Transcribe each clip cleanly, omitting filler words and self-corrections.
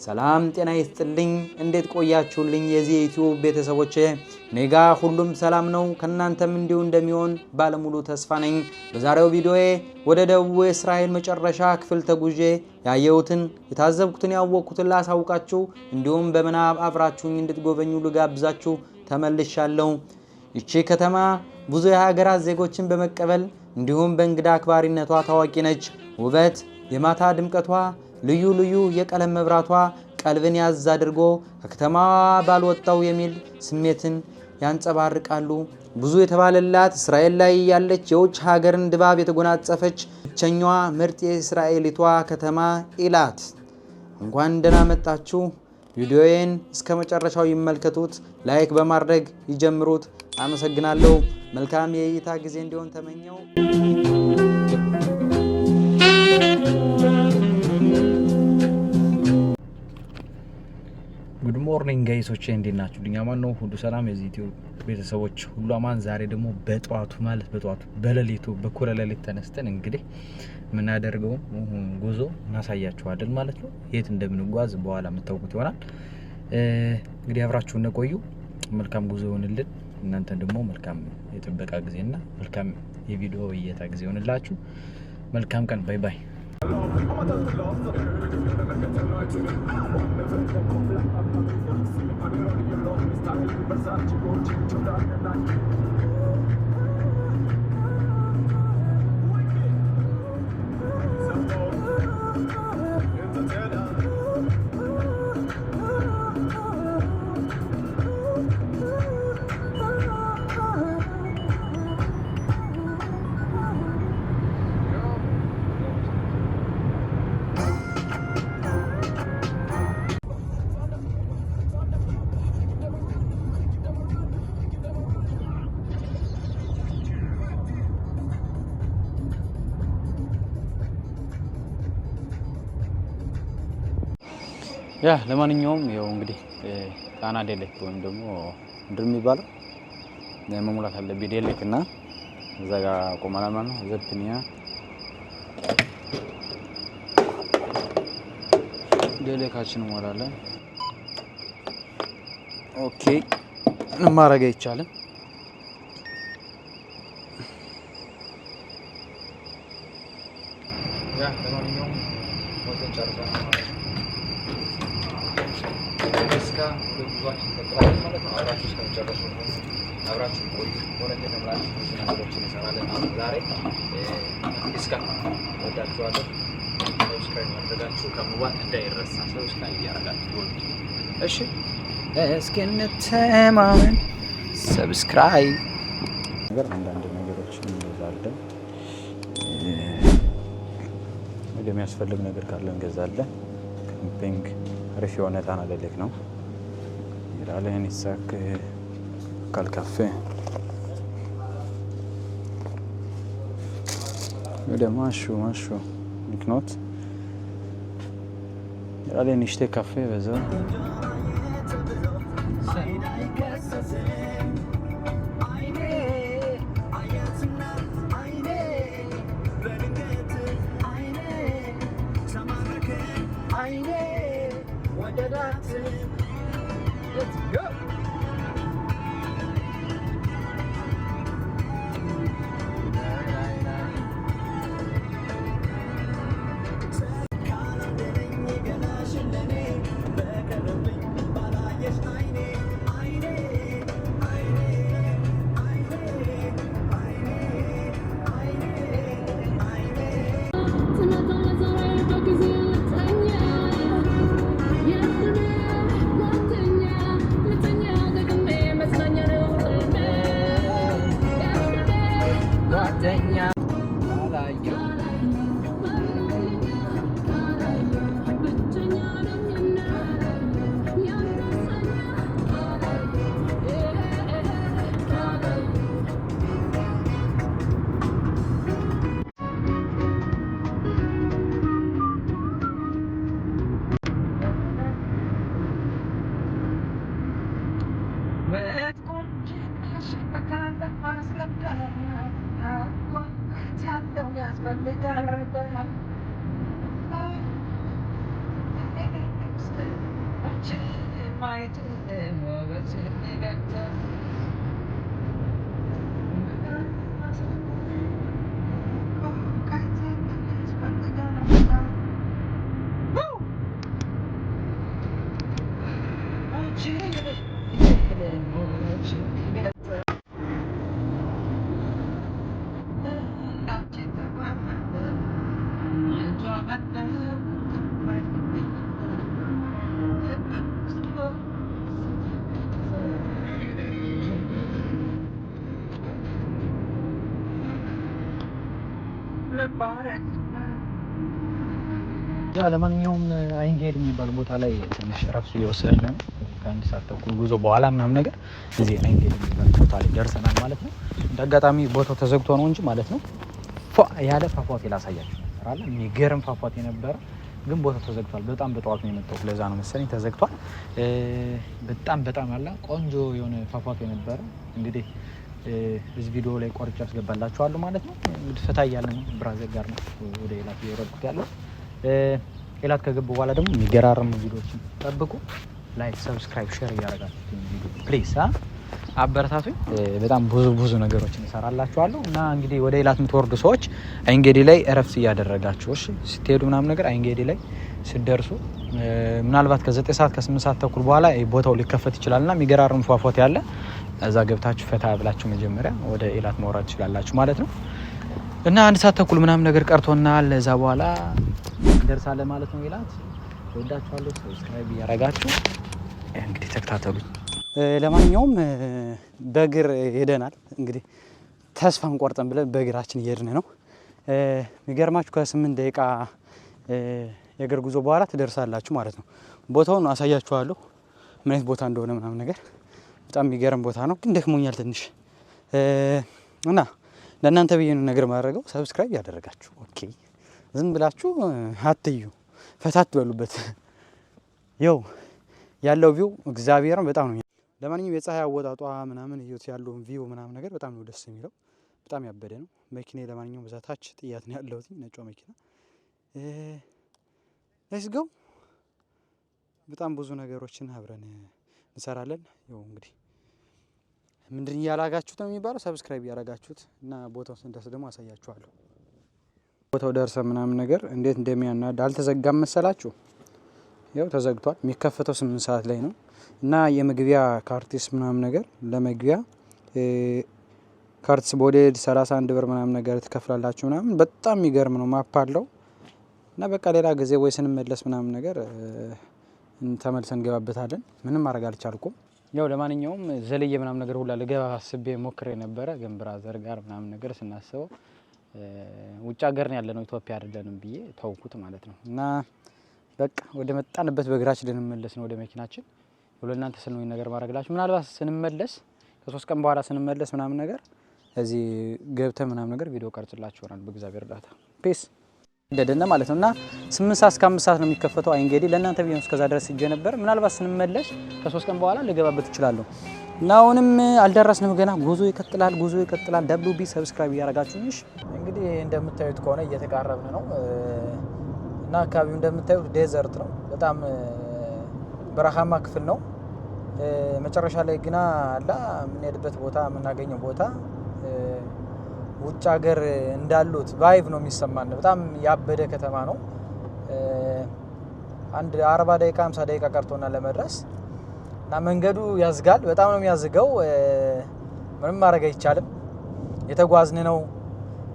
ሰላም ጤና ይስጥልኝ እንዴት ቆያችሁልኝ የዚህ ዩቲዩብ ቤተሰቦቼ ኔጋ ሁሉም ሰላም ነው ከናንተም እንዲው እንደሚሆን ባለሙሉ ተስፋ ነኝ በዛሬው ቪዲዮዬ ወደ ደቡብ እስራኤል መጨረሻ ክፍል ተጉዤ ያየሁትን የታዘብኩትን ያወቅኩትን ላሳውቃችሁ እንዲሁም በመናብ አብራችሁኝ እንድትጎበኙ ልጋብዛችሁ ተመልሻለሁ ይቺ ከተማ ብዙ የሀገራት ዜጎችን በመቀበል እንዲሁም በእንግዳ አክባሪነቷ ታዋቂ ነች ውበት የማታ ድምቀቷ ልዩ ልዩ የቀለም መብራቷ ቀልብን ያዝ አድርጎ ከከተማዋ ባልወጣው የሚል ስሜትን ያንጸባርቃሉ ብዙ የተባለላት እስራኤል ላይ ያለች የውጭ ሀገርን ድባብ የተጎናጸፈች ብቸኛዋ ምርጥ የእስራኤሊቷ ከተማ ኢላት እንኳን ደህና መጣችሁ ቪዲዮዬን እስከመጨረሻው ይመልከቱት ላይክ በማድረግ ይጀምሩት አመሰግናለሁ መልካም የእይታ ጊዜ እንዲሆን ተመኘው Good morning guys እንዴት ናችሁ ድኛማን ነው ሁሉ ሰላም የዚህ ዩቲዩብ ቤተሰቦች ሁሉ አማን ዛሬ ደግሞ በጧቱ በሌሊቱ በኩለ ሌሊት ተነስተን እንግዲህ ምን አደርገው ጉዞ እናሳያችኋለን ማለት ነው የት እንደምንጓዝ በኋላ መታወቁት ይሆናል እንግዲህ አብራችሁን ቆዩ መልካም ጉዞ ይሁንልን እናንተ ደግሞ መልካም የጥበቃ ጊዜና መልካም የቪዲዮ እይታ ጊዜ ይሁንላችሁ መልካም ቀን ባይ ባይ ያ ለማንኛውም ያው እንግዲህ ጣና ዴሌክ ወይም ደግሞ ምንድን የሚባለው ለመሙላት አለብኝ ዴሌክ እና እዛ ጋር ቆማላ ማለት ነው ዘብጥኒያ ዴሌካችን ሞላለን ኦኬ ማረጋ ይቻላል ያ ለማንኛውም ወጥተን ጨርሰናል እስካ ወደ ጉዟችን ተቀላቀሉ ማለት ነው አብራችሁ እስከመጨረሱ አብራችሁ ቆዩ ወረደ ተብላችሁ ብዙ ነገሮችን እንሰራለን ዛሬ እስካ ወዳችኋለሁ ሰብስክራይብ ማድረጋችሁ ከመዋት እንዳይረሳ ሰብስክራይብ ያደርጋችሁ እሺ እስኪ እንተማመን ሰብስክራይብ ነገር አንዳንድ ነገሮችን እንገዛለን የሚያስፈልግ ነገር ካለ እንገዛለን ካምፒንግ አሪፍ የሆነ ጣና ዴሌክ ነው ይራለን ይሳክ ካልካፌ ወደ ማሹ ንክኖት ይራለን ይሽቴ ካፌ በዛ Let's go! ያ ለማንኛውም አይንጌድ የሚባል ቦታ ላይ ትንሽ ረፍት እየወሰድን ነው። ከአንድ ሰዓት ተኩል ጉዞ በኋላ ምናምን ነገር እዚህ አይንጌድ የሚባል ቦታ ላይ ደርሰናል ማለት ነው። እንደ አጋጣሚ ቦታው ተዘግቶ ነው እንጂ ማለት ነው ያለ ፏፏቴ ላሳያችሁ ነበር አለ። የሚገርም ፏፏቴ ነበረ፣ ግን ቦታው ተዘግቷል። በጣም በጠዋት ነው የመጣው፣ ለዛ ነው መሰለኝ ተዘግቷል። በጣም አለ ቆንጆ የሆነ ፏፏቴ ነበረ። እንግዲህ እዚህ ቪዲዮ ላይ ቆርጬ አስገባላችኋለሁ ማለት ነው። እንግዲህ ፈታ እያለ ነው ብራዘር ጋር ነው ወደ ኤላት እየወረድኩት ያለው። ኤላት ከገቡ በኋላ ደግሞ የሚገራረሙ ቪዲዮዎችን ጠብቁ። ላይክ፣ ሰብስክራይብ፣ ሼር እያደረጋችሁ ቪዲዮ ፕሊዝ አበረታቱኝ። በጣም ብዙ ነገሮችን እሰራላችኋለሁ እና እንግዲህ ወደ ኤላት የምትወርዱ ሰዎች አይንጌዲ ላይ እረፍት እያደረጋችሁ እሺ፣ ስትሄዱ ምናምን ነገር አይንጌዲ ላይ ስትደርሱ ምናልባት ከ9 ሰዓት ከ8 ሰዓት ተኩል በኋላ ቦታው ሊከፈት ይችላልና የሚገራርም ፏፏቴ ያለ እዛ ገብታችሁ ፈታ ብላችሁ መጀመሪያ ወደ ኤላት መውረድ ትችላላችሁ ማለት ነው። እና 1 ሰዓት ተኩል ምናምን ነገር ቀርቶናል። እዛ በኋላ እንደርሳለን ማለት ነው። ኤላት ወዳችኋለሁ። ሰብስክራይብ እያደረጋችሁ እንግዲህ ተከታተሉኝ። ለማንኛውም በእግር ሄደናል። እንግዲህ ተስፋ እንቆርጠን ብለን በእግራችን እየሄድን ነው። የሚገርማችሁ ከ8 ደቂቃ የእግር ጉዞ በኋላ ትደርሳላችሁ ማለት ነው። ቦታውን አሳያችኋለሁ ምን አይነት ቦታ እንደሆነ ምናምን ነገር። በጣም የሚገርም ቦታ ነው፣ ግን ደክሞኛል ትንሽ እና ለእናንተ ብዬ ነው ነገር ማድረገው። ሰብስክራይብ ያደረጋችሁ ኦኬ፣ ዝም ብላችሁ አትዩ፣ ፈታት በሉበት። ያው ያለው ቪው እግዚአብሔርን በጣም ነው። ለማንኛውም የፀሐይ አወጣጧ ምናምን እዩት፣ ያለው ቪው ምናምን ነገር በጣም ነው ደስ የሚለው። በጣም ያበደ ነው። መኪና ለማንኛውም በዛታች ጥያት ነው ያለሁት፣ ነጯ መኪና። ሌትስ ጎ። በጣም ብዙ ነገሮችን አብረን እንሰራለን። ያው እንግዲህ ምንድን ያላጋችሁት ነው የሚባለው፣ ሰብስክራይብ ያላጋችሁት እና ቦታው ስንደርስ ደግሞ አሳያችኋለሁ። ቦታው ደርሰ ምናምን ነገር እንዴት እንደሚያናድ አልተዘጋም መሰላችሁ? ያው ተዘግቷል። የሚከፈተው 8 ሰዓት ላይ ነው እና የመግቢያ ካርቲስ ምናምን ነገር ለመግቢያ ካርቲስ ቦዴድ 31 ብር ምናምን ነገር ትከፍላላችሁ ምናምን። በጣም የሚገርም ነው። ማፕ አለው እና በቃ ሌላ ጊዜ ወይ ስንመለስ ምናምን ነገር ተመልሰን እንገባበታለን። ምንም ማድረግ አልቻልኩም። ያው ለማንኛውም ዘልዬ ምናምን ነገር ሁላ ልገባ አስቤ ሞክሬ ነበረ፣ ግን ብራዘር ጋር ምናምን ነገር ስናስበው ውጭ ሀገር ነው ያለነው ኢትዮጵያ አይደለንም ብዬ ተውኩት ማለት ነው። እና በቃ ወደ መጣንበት በእግራችን ልንመለስ ነው ወደ መኪናችን። ለእናንተ ስለ ነው ነገር ማድረግላችሁ። ምናልባት ስንመለስ ከ3 ቀን በኋላ ስንመለስ ምናምን ነገር እዚህ ገብተን ምናምን ነገር ቪዲዮ ቀርጽላችሁ ይሆናል በእግዚአብሔር እርዳታ። ፒስ እንደደነ ማለት ነው። እና 8 ሰዓት እስከ 5 ሰዓት ነው የሚከፈተው። አይንጌዲ ለእናንተ ቢሆን እስከዛ ድረስ ይጀ ነበር። ምናልባት ስንመለስ ከ3 ቀን በኋላ ልገባበት እችላለሁ። እና አሁንም አልደረስንም ገና። ጉዞ ይቀጥላል፣ ጉዞ ይቀጥላል። WB ሰብስክራይብ እያደረጋችሁ ነሽ። እንግዲህ እንደምታዩት ከሆነ እየተቃረብን ነው እና አካባቢው እንደምታዩት ዴዘርት ነው። በጣም በረሃማ ክፍል ነው። መጨረሻ ላይ ግና አላ የምንሄድበት ቦታ የምናገኘው ቦታ ውጭ ሀገር እንዳሉት ቫይቭ ነው የሚሰማን። በጣም ያበደ ከተማ ነው። አንድ 40 ደቂቃ 50 ደቂቃ ቀርቶና ለመድረስ እና መንገዱ ያዝጋል። በጣም ነው የሚያዝገው። ምንም ማድረግ አይቻልም። የተጓዝን ነው።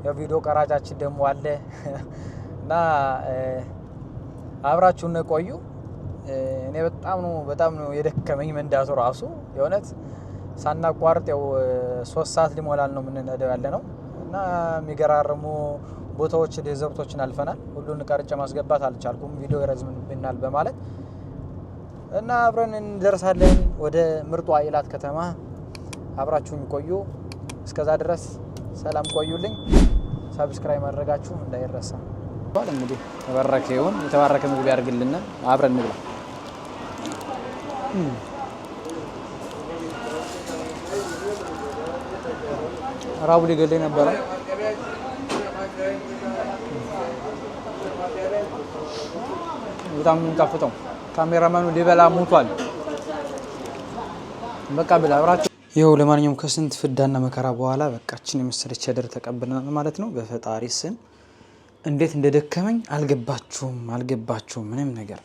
የቪዲዮ ቀራጫችን ደግሞ አለ እና አብራችሁን ቆዩ። እኔ በጣም ነው የደከመኝ መንዳቱ ራሱ የሆነት ሳናቋርጥ ያው 3 ሰዓት ሊሞላል ነው የምንነዳው ያለ ነው እና የሚገራርሙ ቦታዎች ዴዘርቶችን አልፈናል። ሁሉን ቀርጬ ማስገባት አልቻልኩም፣ ቪዲዮ ይረዝምብናል በማለት እና አብረን እንደርሳለን ወደ ምርጧ ኤላት ከተማ። አብራችሁን ቆዩ። እስከዛ ድረስ ሰላም ቆዩልኝ። ሰብስክራይብ ማድረጋችሁ እንዳይረሳ። እንግዲህ ተባረከ ይሁን፣ የተባረከ ምግብ ያርግልና አብረን እንብላ። ራቡ ሊገለኝ ነበረ። በጣም የሚጣፍጠው ካሜራማኑ ሊበላ ሙቷል። በቃ ብላ አብራችሁ ይኸው። ለማንኛውም ከስንት ፍዳና መከራ በኋላ በቃችን የመሰለች ቸደር ተቀብለናል ማለት ነው። በፈጣሪ ስም እንዴት እንደደከመኝ አልገባችሁም ምንም ነገር።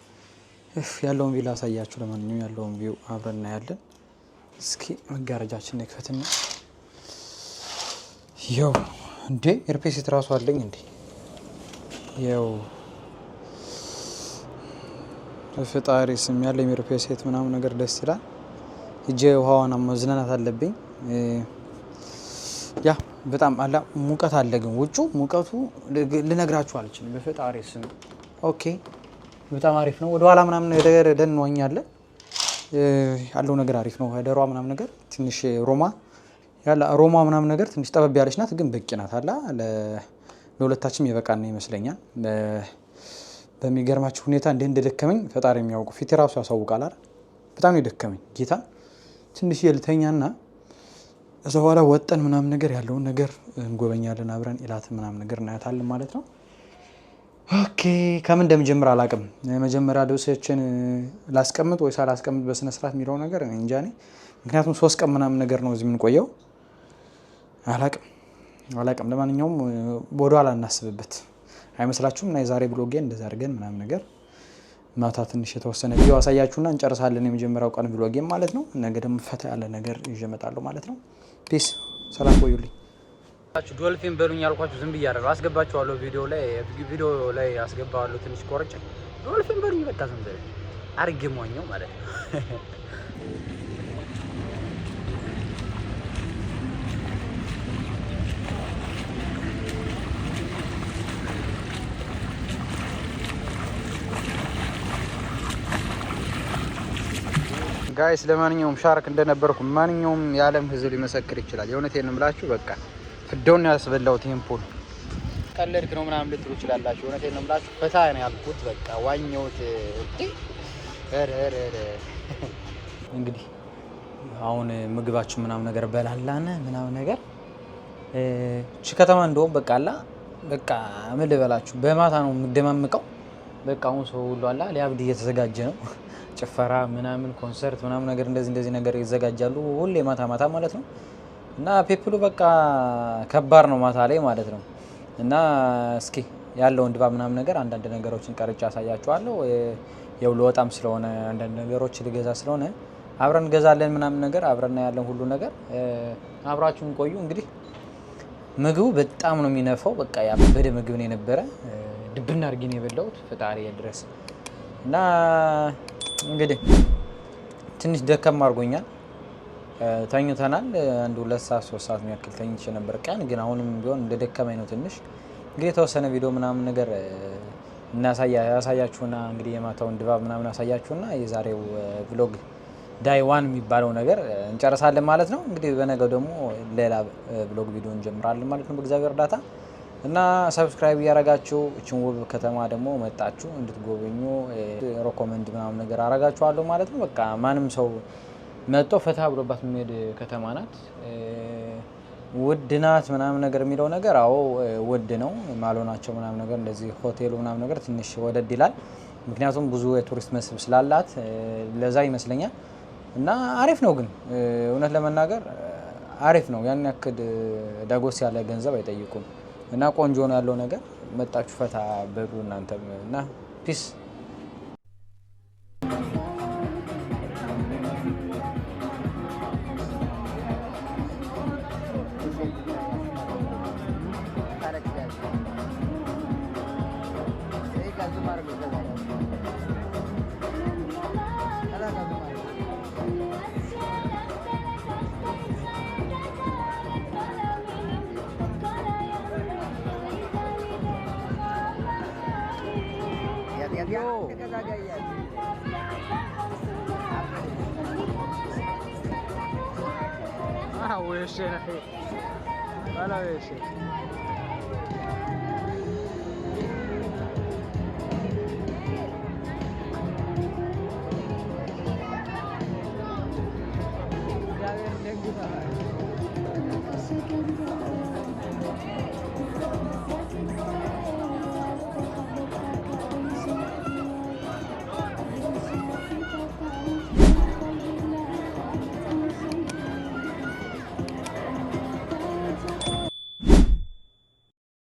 ያለውን ቪው ላሳያችሁ። ለማንኛውም ያለውን ቪው አብረን እናያለን። እስኪ መጋረጃችን ነክፈትና ይኸው እንዴ ኤርፔስ ራሱ አለኝ እንዴ ይኸው በፈጣሪ ስም ያለኝ ኤርፔስ ምናምን ነገር ደስ ይላል። እጄ ውሃዋን መዝናናት አለብኝ። ያ በጣም አላ ሙቀት አለ፣ ግን ውጩ ሙቀቱ ልነግራችሁ አልችልም። በፈጣሪ ስም ኦኬ፣ በጣም አሪፍ ነው። ወደ ኋላ ምናምን ነገር ደን እንዋኛለን። ያለው ነገር አሪፍ ነው። ደሯ ምናምን ነገር ትንሽ ሮማ ምናምን ነገር ትንሽ ጠበብ ያለች ናት፣ ግን በቂ ናት። አላ ለሁለታችንም የበቃና ይመስለኛል። በሚገርማችሁ ሁኔታ እንዴት እንደደከመኝ ፈጣሪ የሚያውቁ ፊቴ ራሱ ያሳውቃል አይደል? በጣም የደከመኝ ጌታ። ትንሽ የልተኛና እዛ በኋላ ወጠን ምናምን ነገር ያለውን ነገር እንጎበኛለን አብረን ኢላት ምናምን ነገር እናያታለን ማለት ነው። ኦኬ ከምን እንደምጀምር አላቅም። መጀመሪያ ልብሶችን ላስቀምጥ ወይስ አላስቀምጥ በስነ ስርዓት የሚለው ነገር እንጃ እኔ። ምክንያቱም 3 ቀን ምናምን ነገር ነው እዚህ የምንቆየው። አላቅም። ለማንኛውም ወደኋላ እናስብበት አይመስላችሁም? እና የዛሬ ብሎጌ እንደዛ አድርገን ምናምን ነገር ማታ ትንሽ የተወሰነ ቪዲዮ አሳያችሁና እንጨርሳለን የመጀመሪያው ቀን ብሎጌም ማለት ነው። ነገ ደግሞ ፈታ ያለ ነገር ይዤ እመጣለሁ ማለት ነው። ፒስ፣ ሰላም ቆዩልኝ። ዶልፊን በሉኝ ያልኳችሁ ዝም ብዬ አይደለም፣ አስገባችኋለሁ ቪዲዮ ላይ አስገባዋለሁ። ትንሽ ቆርጬ ዶልፊን በሉኝ በቃ ዝም ብዬ አድርጌ ሞኘው ማለት ነው። ጋይስ ለማንኛውም ሻርክ እንደነበርኩ ማንኛውም የዓለም ሕዝብ ሊመሰክር ይችላል። የእውነቴን ነው የምላችሁ። በቃ ፍዳውን ያስበላሁት ይሄን ፖል ቀለድክ ነው ምናምን ልትሉ ይችላላችሁ። እውነቴን ነው የምላችሁ። ፈታ ነው ያልኩት። በቃ ዋኘሁት። እንግዲህ አሁን ምግባችን ምናምን ነገር በላላነ ምናምን ነገር እቺ ከተማ እንደውም በቃ ምን ልበላችሁ፣ በማታ ነው የምደማምቀው። በቃ አሁን ሰው ሁሉ አላ ሊያብድ እየተዘጋጀ ነው። ጭፈራ ምናምን ኮንሰርት ምናምን ነገር እንደዚህ ነገር ይዘጋጃሉ ሁሌ ማታ ማለት ነው። እና ፔፕሉ በቃ ከባድ ነው ማታ ላይ ማለት ነው። እና እስኪ ያለውን ድባብ ምናምን ነገር አንዳንድ ነገሮችን ቀርጬ አሳያችኋለሁ። ያው ለወጣም ስለሆነ አንዳንድ ነገሮች ልገዛ ስለሆነ አብረን እንገዛለን ምናምን ነገር አብረን ያለን ሁሉ ነገር አብራችሁን ቆዩ። እንግዲህ ምግቡ በጣም ነው የሚነፋው። በቃ ያበደ ምግብ ነው የነበረ። ድብና አድርጌ ነው የበላሁት ፈጣሪ ድረስ። እና እንግዲህ ትንሽ ደከም አድርጎኛል። ተኝተናል። አንድ 2 ሰዓት 3 ሰዓት የሚያክል ተኝቼ ነበር ቀን። ግን አሁንም ቢሆን እንደ ደከመኝ ነው ትንሽ። እንግዲህ የተወሰነ ቪዲዮ ምናምን ነገር ያሳያችሁና እንግዲህ የማታውን ድባብ ምናምን ያሳያችሁና የዛሬው ቭሎግ ዳይ 1 የሚባለው ነገር እንጨርሳለን ማለት ነው። እንግዲህ በነገው ደግሞ ሌላ ቭሎግ ቪዲዮ እንጀምራለን ማለት ነው በእግዚአብሔር እርዳታ። እና ሰብስክራይብ እያረጋችሁ እችን ውብ ከተማ ደግሞ መጣችሁ እንድትጎበኙ ሪኮመንድ ምናምን ነገር አረጋችኋለሁ ማለት ነው። በቃ ማንም ሰው መጥቶ ፈታ ብሎባት የሚሄድ ከተማ ናት። ውድ ናት ምናምን ነገር የሚለው ነገር አዎ ውድ ነው። ማልሆናቸው ምናምን ነገር እንደዚህ ሆቴሉ ምናምን ነገር ትንሽ ወደድ ይላል። ምክንያቱም ብዙ የቱሪስት መስህብ ስላላት ለዛ ይመስለኛል። እና አሪፍ ነው ግን እውነት ለመናገር አሪፍ ነው። ያን ያክል ዳጎስ ያለ ገንዘብ አይጠይቁም። እና ቆንጆ ነው ያለው ነገር። መጣችሁ ፈታ በሉ እናንተም። እና ፒስ وش نحيف ولا وش